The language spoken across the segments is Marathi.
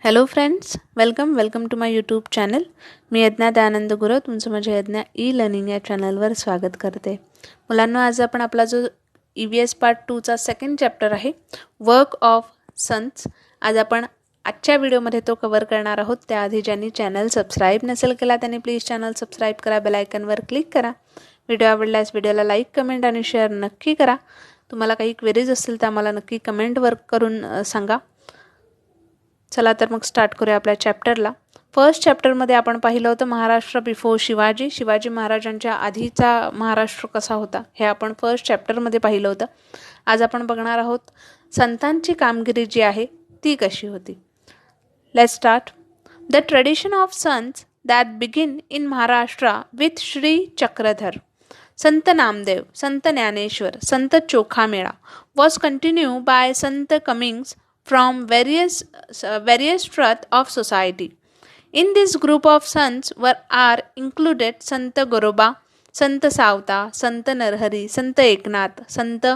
Hello friends, welcome to my YouTube channel. मी यज्ञा दयानंद गुरव तुमचं माझ्या यज्ञा ई लर्निंग या चॅनलवर स्वागत करते. मुलांनो, आज आपण आपला जो EVS पार्ट 2चा सेकंड चॅप्टर आहे, वर्क ऑफ सन्स, आज आपण आजच्या व्हिडिओमध्ये तो कव्हर करणार आहोत. त्याआधी ज्यांनी चॅनल सबस्क्राईब नसेल केला त्यांनी प्लीज चॅनल सबस्क्राईब करा, बेल आयकॉनवर क्लिक करा. व्हिडिओ आवडल्यास व्हिडिओला लाईक, कमेंट आणि शेअर नक्की करा. तुम्हाला काही क्वेरीज असतील तर आम्हाला नक्की कमेंटवर करून सांगा. चला तर मग स्टार्ट करूया आपल्या चॅप्टरला. फर्स्ट चॅप्टरमध्ये आपण पाहिलं होतं महाराष्ट्र बिफोर शिवाजी. शिवाजी महाराजांच्या आधीचा महाराष्ट्र कसा होता हे आपण फर्स्ट चॅप्टरमध्ये पाहिलं होतं. आज आपण बघणार आहोत संतांची कामगिरी जी आहे ती कशी होती. Let's start. The tradition of saints that begin in Maharashtra with Shri Chakradhar, Sant Namdev, Sant Dnyaneshwar, Sant Chokhamela was continue by saint coming from various strata of society. In this group of sons are included Sant Goroba, Sant Savta, Sant Narhari, Sant Eknath, Sant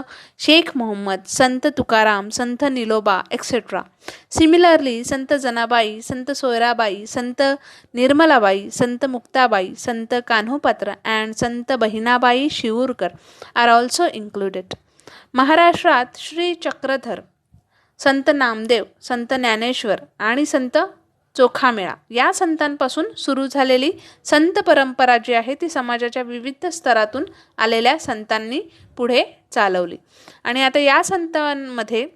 Sheikh Muhammad, Sant Tukaram, Sant Niloba, etc. Similarly, Sant Janabai, Sant Soirabai, Sant Nirmalabai, Sant Muktabai, Sant Kanhopatra and Sant Bahinabai Shivurkar are also included. महाराष्ट्रात श्री चक्रधर, संत नामदेव, संत ज्ञानेश्वर आणि संत चोखामेळा या संतांपासून सुरू झालेली संत परंपरा जी आहे ती समाजाच्या विविध स्तरातून आलेल्या संतांनी पुढे चालवली. आणि आता या संतांमध्ये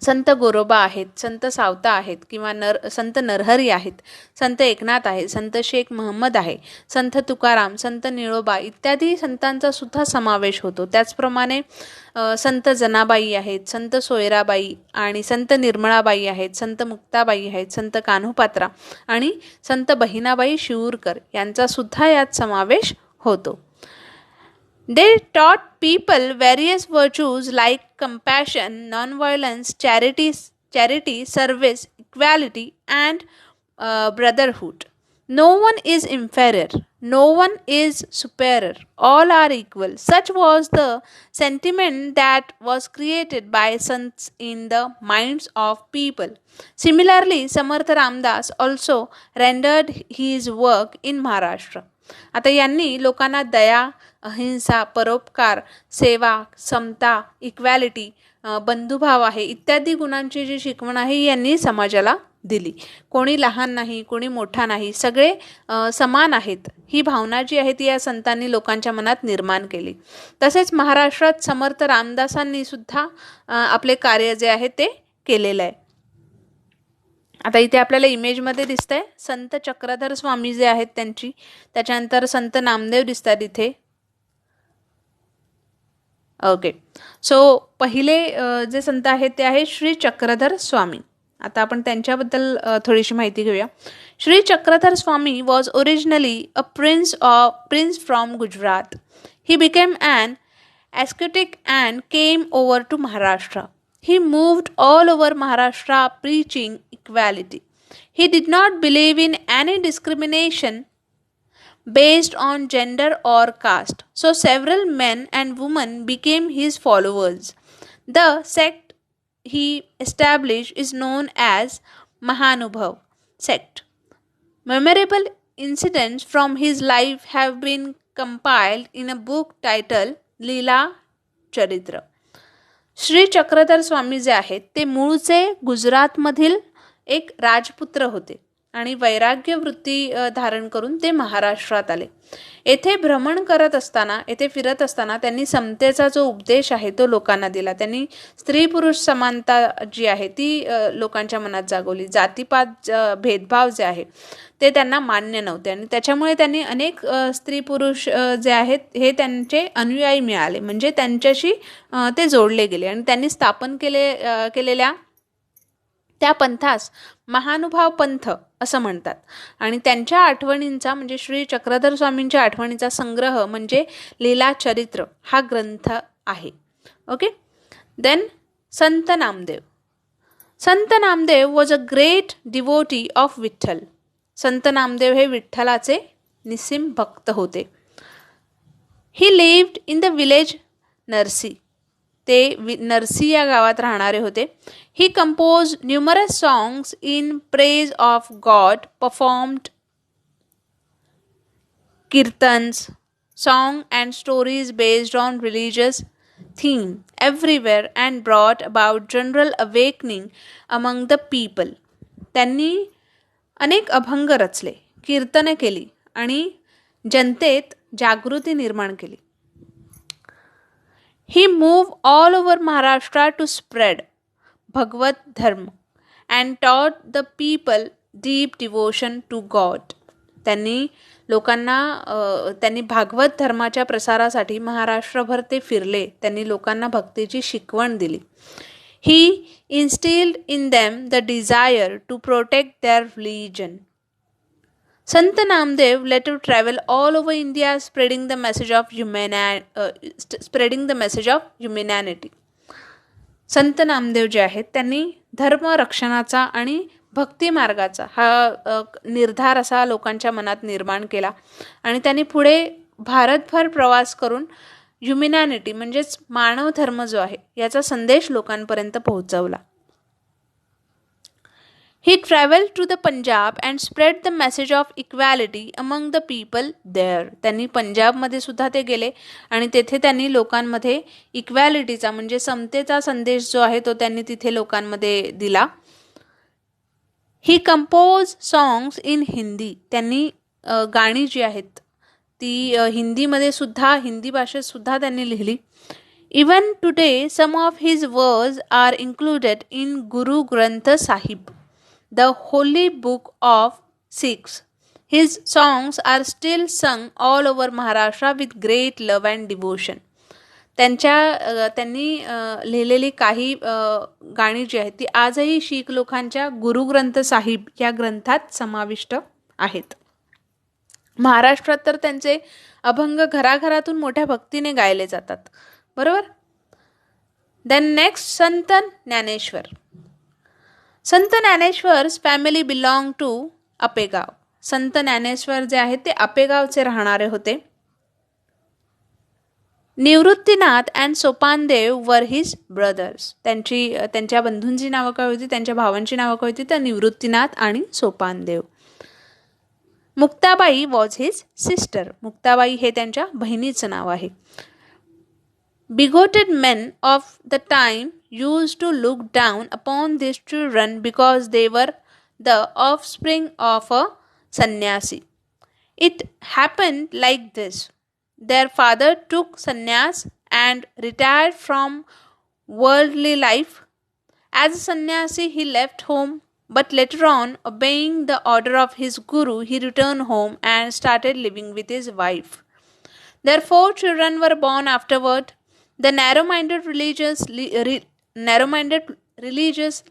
संत गोरोबा आहेत, संत सावता आहेत किंवा संत नरहरी आहेत, संत एकनाथ आहे, संत शेख महम्मद आहे, संत तुकाराम, संत निळोबा इत्यादी संतांचा सुद्धा समावेश होतो. त्याचप्रमाणे संत जनाबाई आहेत, संत सोयराबाई आणि संत निर्मळाबाई आहेत, संत मुक्ताबाई आहेत, संत कान्होपात्रा आणि संत बहिणाबाई शिवूरकर यांचा सुद्धा यात समावेश होतो. They taught people various virtues like compassion, non-violence, charity, service, equality, and brotherhood. No one is inferior. No one is superior. All are equal. Such was the sentiment that was created by sants in the minds of people. Similarly, Samarth Ramdas also rendered his work in Maharashtra. आता यांनी लोकांना दया, अहिंसा, परोपकार, सेवा, समता, इक्वॅलिटी, बंधुभाव आहे इत्यादी गुणांची जी शिकवण आहे यांनी समाजाला दिली. कोणी लहान नाही, कोणी मोठा नाही, सगळे समान आहेत ही भावना जी आहे ती या संतांनी लोकांच्या मनात निर्माण केली. तसेच महाराष्ट्रात समर्थ रामदासांनी सुद्धा आपले कार्य जे आहे ते केलेलं आहे. आता इथे आपल्याला इमेजमध्ये दिसतंय संत चक्रधर स्वामी जे आहेत त्यांची, त्याच्यानंतर संत नामदेव दिसतात इथे. ओके, सो पहिले जे संत आहेत ते आहेत श्री चक्रधर स्वामी. आता आपण त्यांच्याबद्दल थोडीशी माहिती घेऊया. Shri Chakradhar Swami was originally a prince from Gujarat. He became an ascetic and came over to Maharashtra. He moved all over Maharashtra preaching equality. He did not believe in any discrimination based on gender or caste. So several men and women became his followers. The sect he established is known as Mahanubhav sect. Memorable incidents from his life have been compiled in a book titled लीला चरित्र. श्री चक्रधर स्वामी जे आहेत ते मूळचे गुजरातमधील एक राजपुत्र होते आणि वैराग्य वृत्ती धारण करून ते महाराष्ट्रात आले. येथे भ्रमण करत असताना, येथे फिरत असताना त्यांनी समतेचा जो उपदेश आहे तो लोकांना दिला. त्यांनी स्त्री पुरुष समानता जी आहे ती लोकांच्या मनात जागवली. जातीपात भेदभाव जे आहे ते त्यांना मान्य नव्हते आणि त्याच्यामुळे त्यांनी अनेक स्त्री पुरुष जे आहेत हे त्यांचे अनुयायी मिळाले, म्हणजे त्यांच्याशी ते जोडले गेले आणि त्यांनी स्थापन केलेल्या त्या पंथास महानुभाव पंथ असं म्हणतात. आणि त्यांच्या आठवणींचा म्हणजे श्री चक्रधर स्वामींच्या आठवणींचा संग्रह म्हणजे लीला चरित्र हा ग्रंथ आहे. Okay, then Sant Namdev. Sant Namdev was a great devotee of Vitthal. Sant Namdev हे विठ्ठलाचे निस्सीम भक्त होते. He lived in the village Narsi. ते नरसी या गावात राहणारे होते. He compose numerous songs in praise of God, performed kirtans, song and stories based on religious theme everywhere, and brought about general awakening among the people. त्यांनी अनेक अभंग रचले, कीर्तने केली आणि जनतेत जागृती निर्माण केली. He moved all over Maharashtra to spread Bhagavad Dharma and taught the people deep devotion to God. त्यांनी भागवत धर्माच्या प्रसारासाठी महाराष्ट्रभर ते फिरले. त्यांनी लोकांना भक्तीची शिकवण दिली. He instilled in them the desire to protect their religion. Sant Namdev led to travel all over India spreading the message of humanity. संत नामदेव जे आहेत त्यांनी धर्म रक्षणाचा आणि भक्ती मार्गाचा हा निर्धार असा लोकांच्या मनात निर्माण केला आणि त्यांनी पुढे भारतभर प्रवास करून ह्युमॅनिटी म्हणजेच मानव धर्म जो आहे याचा संदेश लोकांपर्यंत पोहोचवला. He traveled to the Punjab and spread the message of equality among the people there. त्यांनी पंजाबमध्ये सुद्धा ते गेले आणि तेथे त्यांनी लोकांमध्ये इक्वॅलिटीचा म्हणजे समतेचा संदेश जो आहे तो त्यांनी तिथे लोकांमध्ये दिला. He composed songs in Hindi. त्यांनी गाणी जी आहेत ती हिंदीमध्ये सुद्धा हिंदी भाषेत सुद्धा त्यांनी लिहिली. Even today some of his words are included in Guru Granth Sahib, the holy book of Sikhs. His songs are still sung all over Maharashtra with great love and devotion. त्यांनी लिहिलेली काही गाणी जी आहेत ती आजही शीख लोकांच्या गुरु ग्रंथ साहिब या ग्रंथात समाविष्ट आहेत. महाराष्ट्रात तर त्यांचे अभंग घराघरातून मोठ्या भक्तीने गायले जातात. बरोबर. Then next Sant Dnyaneshwar. Sant ज्ञानेश्वर्स family belong to Apegaon. संत ज्ञानेश्वर जे आहेत ते आपेगावचे राहणारे होते. निवृत्तीनाथ अँड सोपानदेव वर हिज ब्रदर्स. त्यांच्या बंधूंची नावं काय होती, त्यांच्या भावांची नावं काय होती तर निवृत्तीनाथ आणि Sopandev. Muktabai was his sister. Muktabai हे त्यांच्या बहिणीचं नाव आहे. Bigoted men of the time used to look down upon these children because they were the offspring of a sannyasi. It happened like this. Their father took sannyas and retired from worldly life. As a sannyasi, he left home, but later on, obeying the order of his guru, he returned home and started living with his wife. Their 4 children were born afterward. The narrow-minded religious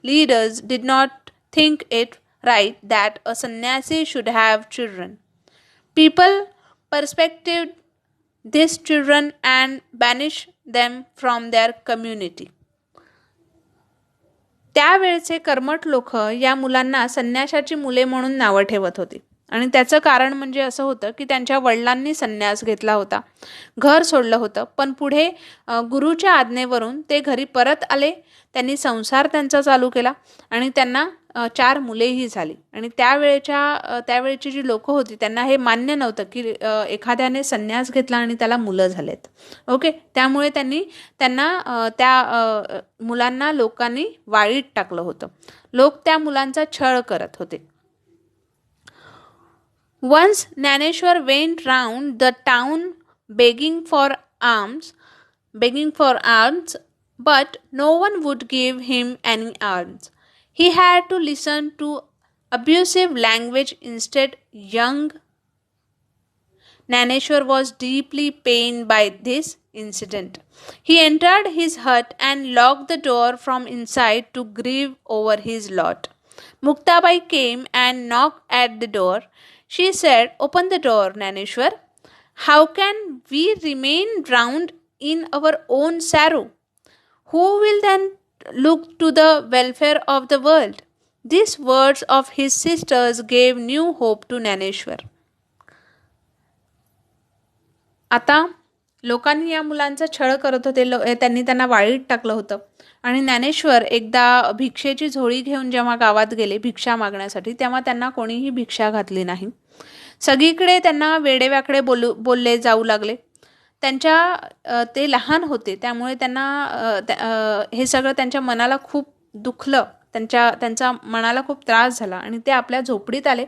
leaders did not think it right that a sannyasi should have children. People persecuted these children and banished them from their community. त्यावेळचे कर्मठ लोक या मुलांना संन्याशाची मुले म्हणून नावं ठेवत होते आणि त्याचं कारण म्हणजे असं होतं की त्यांच्या वडिलांनी संन्यास घेतला होता, घर सोडलं होतं, पण पुढे गुरुच्या आज्ञेवरून ते घरी परत आले. त्यांनी संसार त्यांचा चालू केला आणि त्यांना 4 मुलेही झाली. आणि त्यावेळेची जी लोक होती त्यांना हे मान्य नव्हतं की एखाद्याने संन्यास घेतला आणि त्याला मुलं झालेत. ओके. त्यामुळे त्यांना त्या मुलांना लोकांनी वाळीत टाकलं होतं. लोक त्या मुलांचा छळ करत होते. Once Jnaneshwar went round the town begging for alms, but no one would give him any alms. He had to listen to abusive language instead. Young Jnaneshwar was deeply pained by this incident. He entered his hut and locked the door from inside to grieve over his lot. Muktabai came and knocked at the door. She said, "Open the door, Jnaneshwar. How can we remain drowned in our own sorrow? Who will then look to the welfare of the world?" These words of his sisters gave new hope to Jnaneshwar. आता लोकांनी या मुलांचा छळ करत होते, त्यांनी त्यांना वाळीत टाकलं होतं. आणि ज्ञानेश्वर एकदा भिक्षेची झोळी घेऊन जेव्हा गावात गेले भिक्षा मागण्यासाठी, तेव्हा त्यांना कोणीही भिक्षा घातली नाही. सगळीकडे त्यांना वेडेवाकडे बोलले जाऊ लागले. ते लहान होते, त्यामुळे त्यांना हे सगळं त्यांच्या मनाला खूप दुखलं. त्यांचा मनाला खूप त्रास झाला आणि ते आपल्या झोपडीत आले.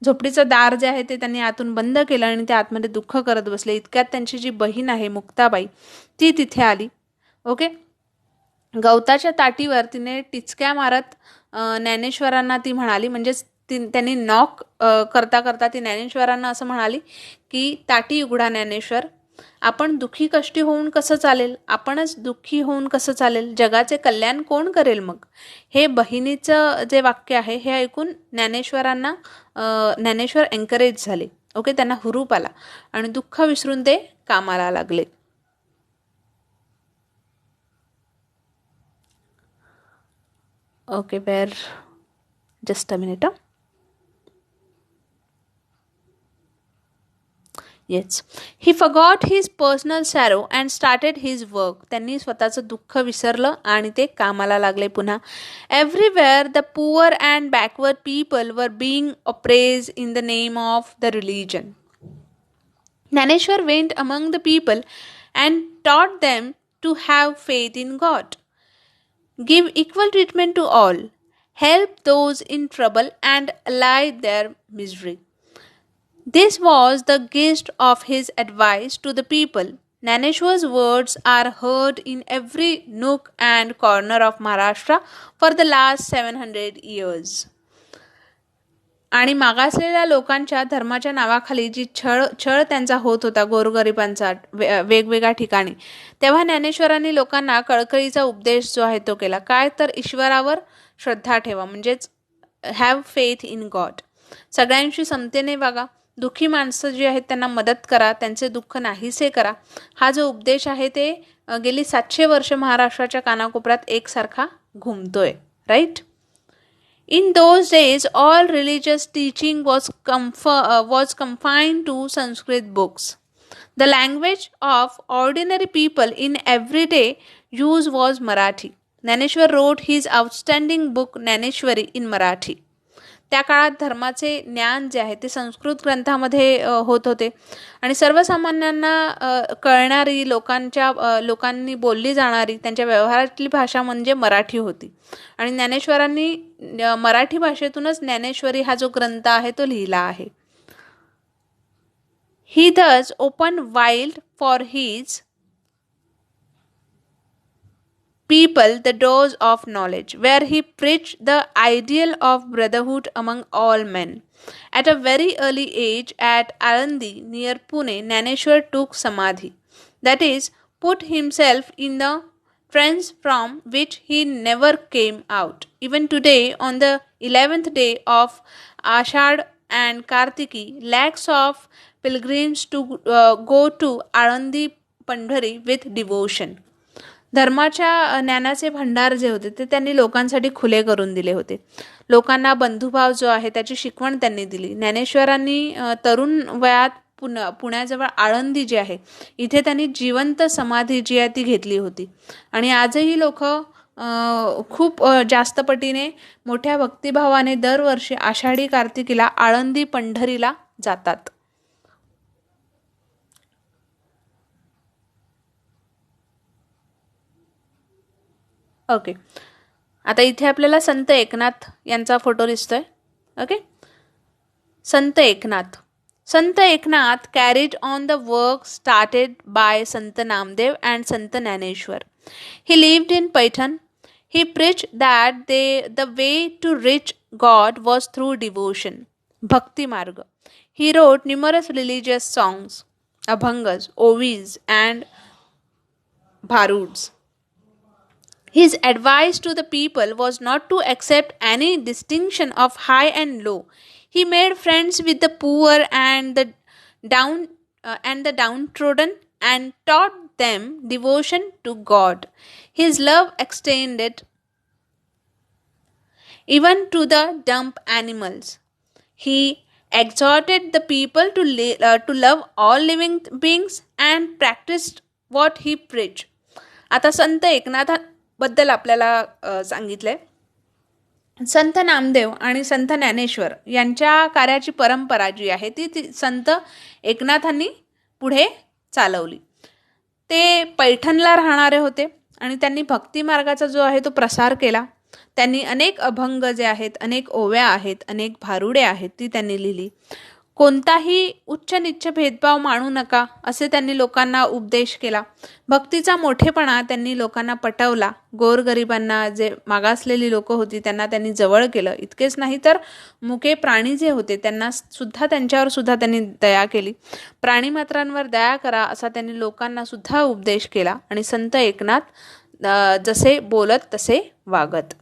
झोपडीचं दार जे आहे ते त्यांनी आतून बंद केलं आणि ते आतमध्ये दुःख करत बसले. इतक्यात त्यांची जी बहीण आहे मुक्ताबाई, ती तिथे आली. ओके. गवताच्या ताटीवर तिने टिचक्या मारत ज्ञानेश्वरांना ती म्हणाली, म्हणजेच त्यांनी नॉक करता करता ती ज्ञानेश्वरांना असं म्हणाली की ताटी उघडा ज्ञानेश्वर, आपण दुःखी कष्टी होऊन कसं चालेल, आपणच दुःखी होऊन कसं चालेल, जगाचे कल्याण कोण करेल मग. हे बहिणीचं जे वाक्य आहे हे ऐकून ज्ञानेश्वर एन्करेज झाले. ओके. त्यांना हुरूप आला आणि दुःख विसरून ते कामाला लागले. Okay, bear just a minute. Yes. He forgot his personal sorrow and started his work. त्यांनी स्वतःचं दुःख विसरलं आणि ते कामाला लागले पुन्हा. Everywhere the poor and backward people were being oppressed in the name of the religion. Dnyaneshwar went among the people and taught them to have faith in God, give equal treatment to all, help those in trouble and allay their misery. This was the gist of his advice to the people. Jnaneshwar's words are heard in every nook and corner of Maharashtra for the last 700 years. आणि मागासलेल्या लोकांच्या धर्माच्या नावाखाली जी छळ त्यांचा होत होता गोरगरिबांचा वेगवेगळ्या ठिकाणी, तेव्हा ज्ञानेश्वरांनी लोकांना कळकळीचा उपदेश जो आहे तो केला. काय तर ईश्वरावर श्रद्धा ठेवा, म्हणजेच हॅव फेथ इन गॉड. सगळ्यांशी समतेने वागा, दुःखी माणसं जी आहेत त्यांना मदत करा, त्यांचे दुःख नाहीसे करा. हा जो उपदेश आहे ते गेली 700 वर्ष महाराष्ट्राच्या कानाकोपऱ्यात एकसारखा घुमतोय. Right. In those days, all religious teaching was confined to Sanskrit books. The language of ordinary people in everyday use was Marathi. Jnaneshwar wrote his outstanding book Jnaneshwari in Marathi. त्या काळात धर्माचे ज्ञान जे आहे ते संस्कृत ग्रंथामध्ये होत होते आणि सर्वसामान्यांना कळणारी, लोकांनी बोलली जाणारी त्यांच्या व्यवहारातली भाषा म्हणजे मराठी होती. आणि ज्ञानेश्वरांनी मराठी भाषेतूनच ज्ञानेश्वरी हा जो ग्रंथ आहे तो लिहिला आहे. ही thus opened wide for his people the doors of knowledge, where he preached the ideal of brotherhood among all men. At a very early age, at Alandi near Pune, Jnaneshwar took samadhi, that is, put himself in the trance from which he never came out. Even today, on the 11th day of Ashad and Kartiki, lakhs of pilgrims go to Alandi Pandhari with devotion. धर्माच्या ज्ञानाचे भंडार जे होते ते त्यांनी लोकांसाठी खुले करून दिले होते. लोकांना बंधुभाव जो आहे त्याची शिकवण त्यांनी दिली. ज्ञानेश्वरांनी तरुण वयात पुण्याजवळ आळंदी जी आहे इथे त्यांनी जिवंत समाधी जी आहे ती घेतली होती. आणि आजही लोक खूप जास्त पटीने मोठ्या भक्तिभावाने दरवर्षी आषाढी कार्तिकीला आळंदी पंढरीला जातात. ओके. आता इथे आपल्याला संत एकनाथ यांचा फोटो दिसतोय. Okay. Sant Eknath carried on the work started by Sant Namdev and Sant Jnaneshwar. He lived in Paitan. He preached that the way to reach God was through devotion, Bhakti Marga. He wrote numerous religious songs, abhangas, ovis and bharuds. His advice to the people was not to accept any distinction of high and low. He made friends with the poor and the downtrodden and taught them devotion to God. His love extended even to the dumb animals. He exhorted the people to love all living beings and practiced what he preached. आता संत एकनाथाबद्दल आपल्याला सांगितलंय. संत नामदेव आणि संत ज्ञानेश्वर यांच्या कार्याची परंपरा जी आहे ती संत एकनाथांनी पुढे चालवली. ते पैठणला राहणारे होते आणि त्यांनी भक्ती मार्गाचा जो आहे तो प्रसार केला. त्यांनी अनेक अभंग जे आहेत, अनेक ओव्या आहेत, अनेक भारुडे आहेत ती त्यांनी लिहिली. कोणताही उच्च नीच भेदभाव मानू नका असे त्यांनी लोकांना उपदेश केला. भक्तीचा मोठेपणा त्यांनी लोकांना पटवला. गोरगरिबांना, जे मागासलेली लोक होती त्यांना त्यांनी जवळ केलं. इतकेच नाही तर मुके प्राणी जे होते त्यांच्यावर सुद्धा त्यांनी दया केली. प्राणीमात्रांवर दया करा असा त्यांनी लोकांना सुद्धा उपदेश केला. आणि संत एकनाथ जसे बोलत तसे वागत.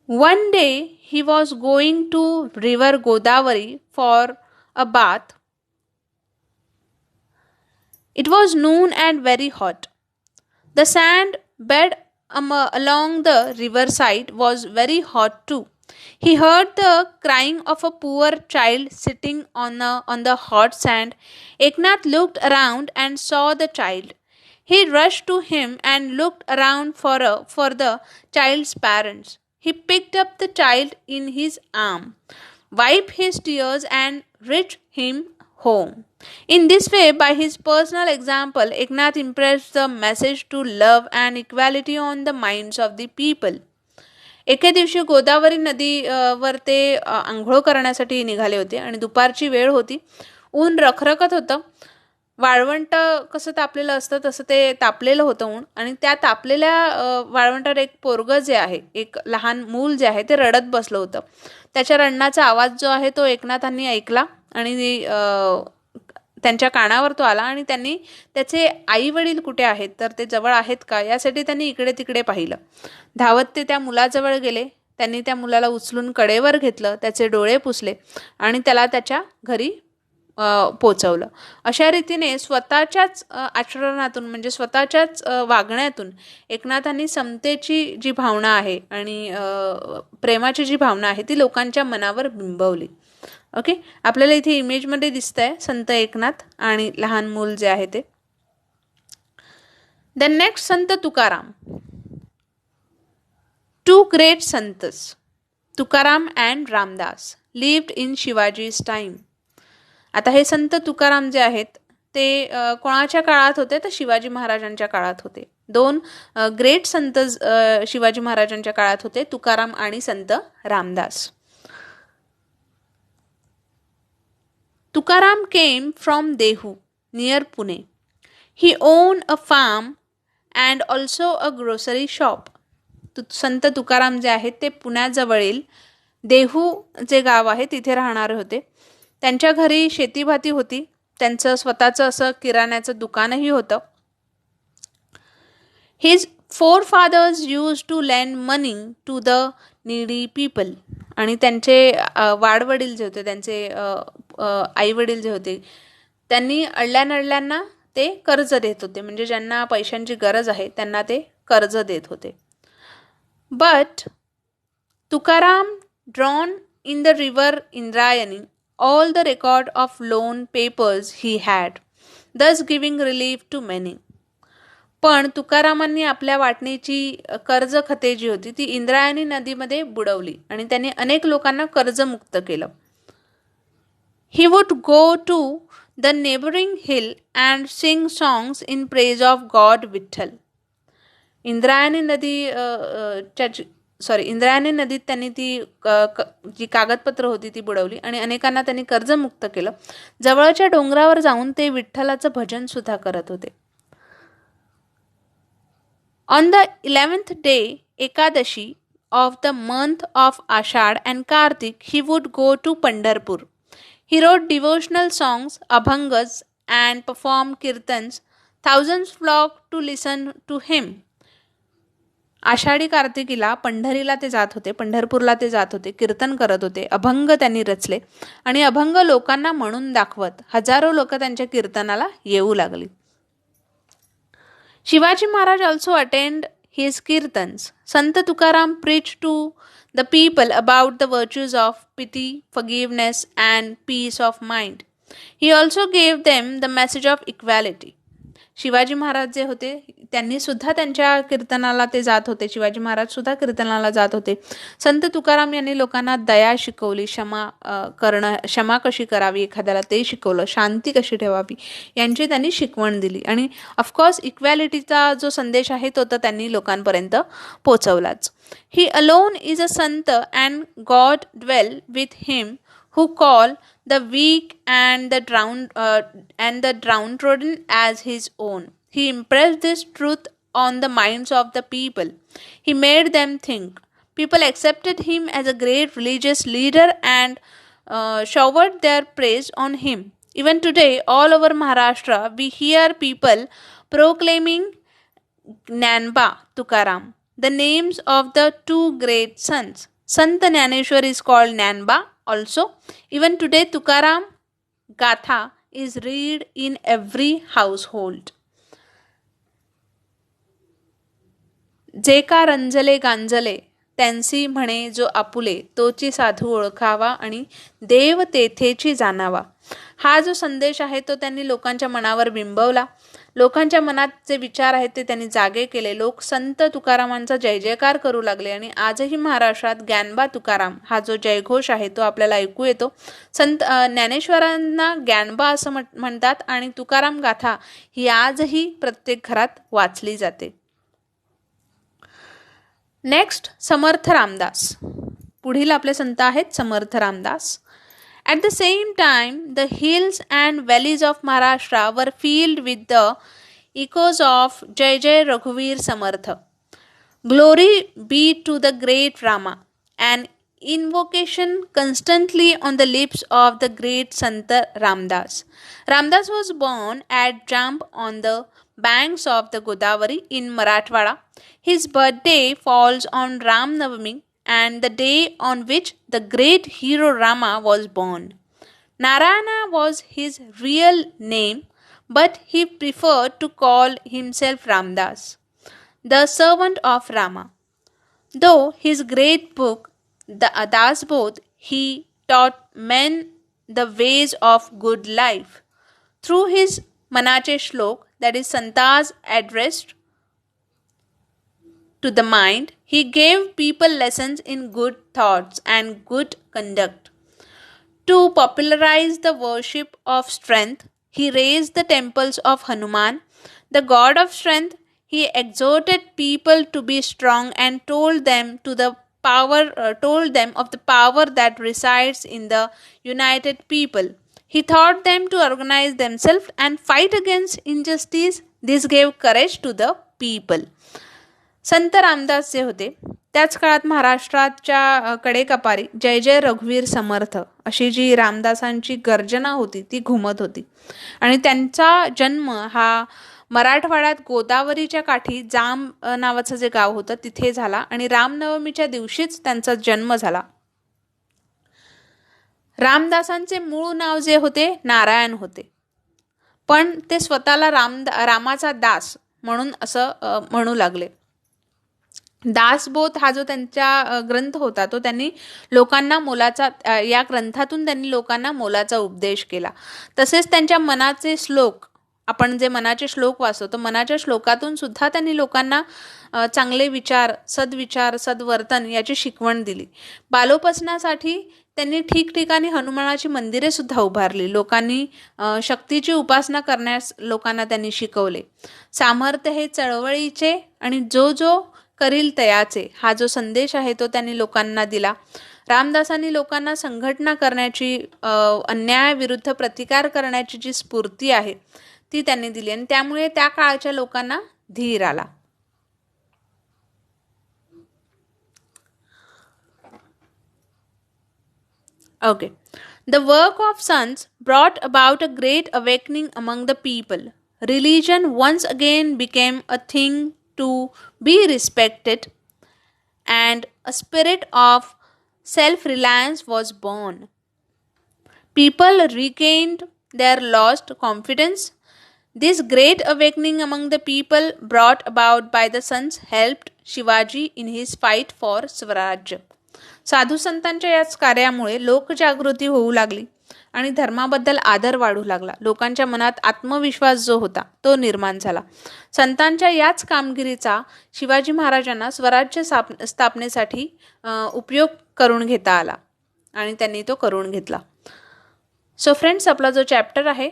One day he was going to river Godavari for a bath. It was noon and very hot. The sand bed along the riverside was very hot too. He heard the crying of a poor child sitting on the hot sand. Eknath looked around and saw the child. He rushed to him and looked around for the child's parents. He picked up the child in his arm, wiped his tears and reached him home. In this way, by his personal example, Eknath impressed the message to love and equality on the minds of the people. एके दिवशी गोदावरी नदीवर ते आंघोळ करण्यासाठी निघाले होते आणि दुपारची वेळ होती. ऊन रखरखत होतं. वाळवंट कसं तापलेलं असतं तसं ते तापलेलं होतं ऊन. आणि त्या तापलेल्या वाळवंटावर एक पोरगं जे आहे, एक लहान मूल जे आहे ते रडत बसलं होतं. त्याच्या रडण्याचा आवाज जो आहे तो एकनाथांनी ऐकला आणि त्यांच्या कानावर तो आला आणि त्यांनी त्याचे आई वडील कुठे आहेत तर ते जवळ आहेत का यासाठी त्यांनी इकडे तिकडे पाहिलं. धावत ते त्या मुलाजवळ गेले. त्यांनी त्या मुलाला उचलून कडेवर घेतलं, त्याचे डोळे पुसले आणि त्याला त्याच्या घरी पोचवलं. अशा रीतीने स्वतःच्याच आचरणातून म्हणजे स्वतःच्याच वागण्यातून एकनाथांनी समतेची जी भावना आहे आणि प्रेमाची जी भावना आहे ती लोकांच्या मनावर बिंबवली. ओके, आपल्याला इथे इमेजमध्ये दिसतंय संत एकनाथ आणि लहान मूल जे आहे ते. The next Sant Tukaram. Two great saints, Tukaram and Ramdas, lived in Shivaji's time. आता हे संत तुकाराम जे आहेत ते कोणाच्या काळात होते तर शिवाजी महाराजांच्या काळात होते. दोन ग्रेट संत शिवाजी महाराजांच्या काळात होते, तुकाराम आणि संत Ramdas. Tukaram came from Dehu near Pune. He own a farm and also a grocery shop. संत तुकाराम जे आहेत ते पुण्याजवळील देहू जे गाव आहे तिथे राहणारे होते. त्यांच्या घरी शेतीभाती होती. त्यांचं स्वतःचं असं किराण्याचं दुकानही होतं. His forefathers used to lend money to the needy people. आणि त्यांचे वाडवडील जे होते, त्यांचे आईवडील जे होते, त्यांनी अडल्यानडल्यांना ते कर्ज देत होते. म्हणजे ज्यांना पैशांची गरज आहे त्यांना ते कर्ज देत होते. But Tukaram drawn in the river Indrayani all the record of loan papers he had, thus giving relief to many. पण तुकारामांनी आपल्या वाटणीची कर्ज खते जी होती ती इंद्रायणी नदीमध्ये बुडवली आणि त्यांनी अनेक लोकांना कर्जमुक्त केलं. He would go to the neighboring hill and sing songs in praise of God Vitthal. Indrayani नदीत त्यांनी ती जी कागदपत्र होती ती बुडवली आणि अनेकांना त्यांनी कर्जमुक्त केलं. जवळच्या डोंगरावर जाऊन ते विठ्ठलाचं भजन सुद्धा करत होते. On the 11th day Ekadashi of the month of Ashad and Kartik, he would go to Pandharpur. He wrote devotional songs, abhangas and performed kirtans. Thousands flocked to listen to him. Ashadhi कार्तिकीला पंढरीला ते जात होते, पंढरपूरला ते जात होते, कीर्तन करत होते, अभंग त्यांनी रचले आणि अभंग लोकांना म्हणून दाखवत हजारो लोक त्यांच्या कीर्तनाला येऊ लागली. Shivaji Maharaj also attend his kirtans. Sant Tukaram preached to the people about the virtues of pity, forgiveness, and peace of mind. He also gave them the message of equality. Shivaji Maharaj जे होते त्यांनी सुद्धा त्यांच्या कीर्तनाला ते जात होते. शिवाजी महाराज सुद्धा कीर्तनाला जात होते. संत तुकाराम यांनी लोकांना दया शिकवली, क्षमा कशी करावी एखाद्याला ते शिकवलं, शांती कशी ठेवावी यांची त्यांनी शिकवण दिली. आणि ऑफकोर्स इक्वॅलिटीचा जो संदेश आहे तो तर त्यांनी लोकांपर्यंत पोचवलाच. ही alone is a saint and God dwell with him who call the weak and the downtrodden as his own. He impressed this truth on the minds of the people. He made them think. People accepted him as a great religious leader and showered their praise on him. Even today, all over Maharashtra, we hear people proclaiming Jnanba Tukaram, the names of the two great sons. Sant Jnaneshwar is called Jnanba also. Even today, Tukaram Gatha is read in every household. जे का रंजले गांजले त्यांसी म्हणे जो आपुले तोची साधू ओळखावा आणि देव तेथेची जाणावा. हा जो संदेश आहे तो त्यांनी लोकांच्या मनावर बिंबवला. लोकांच्या मनात जे विचार आहेत ते त्यांनी जागे केले. लोक संत तुकारामांचा जय जयकार करू लागले आणि आजही महाराष्ट्रात ज्ञानबा तुकाराम हा जो जयघोष आहे तो आपल्याला ऐकू येतो. संत ज्ञानेश्वरांना ज्ञानबा असं म्हणतात आणि तुकाराम गाथा ही आजही प्रत्येक घरात वाचली जाते. नेक्स्ट समर्थ रामदास. पुढील आपले संत आहेत Samarth Ramdas. At the same time, the hills and valleys of Maharashtra were filled with the echoes of Jai Jai Raghuveer Samartha. Glory be to the great Rama, an invocation constantly on the lips of the great Sant Ramdas. Ramdas was born at Jamp on the banks of the Godavari in Marathwada. His birthday falls on Ram Navami and the day on which the great hero Rama was born. Narayana was his real name, but he preferred to call himself Ramdas, the servant of Rama. Though his great book, the Dasbodh, he taught men the ways of good life. Through his Manache Shlok, that is Santas addressed to the mind, he gave people lessons in good thoughts and good conduct. To popularize the worship of strength, he raised the temples of Hanuman, the god of strength. He exhorted people to be strong and told them of the power that resides in the united people. He taught them to organize themselves and fight against injustice. This gave courage to the people. संत रामदास जे होते त्याच काळात महाराष्ट्राच्या कडेकपारी जय जय रघुवीर समर्थ अशी जी रामदासांची गर्जना होती ती घुमत होती. आणि त्यांचा जन्म हा मराठवाड्यात गोदावरीच्या काठी जांब नावाचं जे गाव होतं तिथे झाला आणि रामनवमीच्या दिवशीच त्यांचा जन्म झाला. रामदासांचे मूळ नाव जे होते नारायण होते, पण ते स्वतःला रामाचा दास म्हणून असं म्हणू लागले. दासबोध हा जो त्यांचा ग्रंथ होता तो त्यांनी लोकांना या ग्रंथातून त्यांनी लोकांना मोलाचा उपदेश केला. तसेच त्यांच्या मनाचे श्लोक, आपण जे मनाचे श्लोक वाचतो तर मनाच्या श्लोकातून सुद्धा त्यांनी लोकांना चांगले विचार, सद्वर्तन याची शिकवण दिली. बालोपासनासाठी त्यांनी ठिकठिकाणी हनुमानाची मंदिरे सुद्धा उभारली. लोकांनी शक्तीची उपासना करण्यास लोकांना त्यांनी शिकवले. सामर्थ्य हे चळवळीचे आणि जो करील तयाचे हा जो संदेश आहे तो त्यांनी लोकांना दिला. रामदासांनी लोकांना संघटना करण्याची, अन्यायाविरुद्ध प्रतिकार करण्याची जी स्फूर्ती आहे ती त्यांनी दिली आणि त्यामुळे त्या काळाच्या लोकांना धीर आला. Okay. The work of sons brought about a great awakening among the people. Religion once again became a thing to be respected, and a spirit of self-reliance was born. People regained their lost confidence. This great awakening among the people brought about by the sons helped Shivaji in his fight for Swaraj. साधू संतांच्या याच कार्यामुळे लोकजागृती होऊ लागली आणि धर्माबद्दल आदर वाढू लागला. लोकांच्या मनात आत्मविश्वास जो होता तो निर्माण झाला. संतांच्या याच कामगिरीचा शिवाजी महाराजांना स्वराज्य स्थापनेसाठी उपयोग करून घेता आला आणि त्यांनी तो करून घेतला. सो फ्रेंड्स, आपला जो चॅप्टर आहे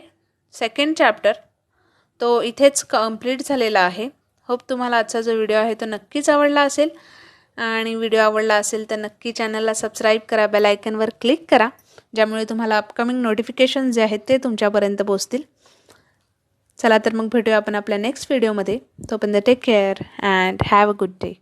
सेकंड चॅप्टर तो इथेच कंप्लीट झालेला आहे. होप तुम्हाला आजचा जो व्हिडिओ आहे तो नक्कीच आवडला असेल आणि व्हिडिओ आवडला असेल तर नक्की चॅनलला सबस्क्राईब करा, बेल आयकनवर क्लिक करा, ज्यामुळे तुम्हाला अपकमिंग नोटिफिकेशन जे आहेत ते तुमच्यापर्यंत पोहोचतील. चला तर मग भेटूया आपण आपल्या नेक्स्ट व्हिडिओमध्ये. तोपर्यंत take care and have a good day.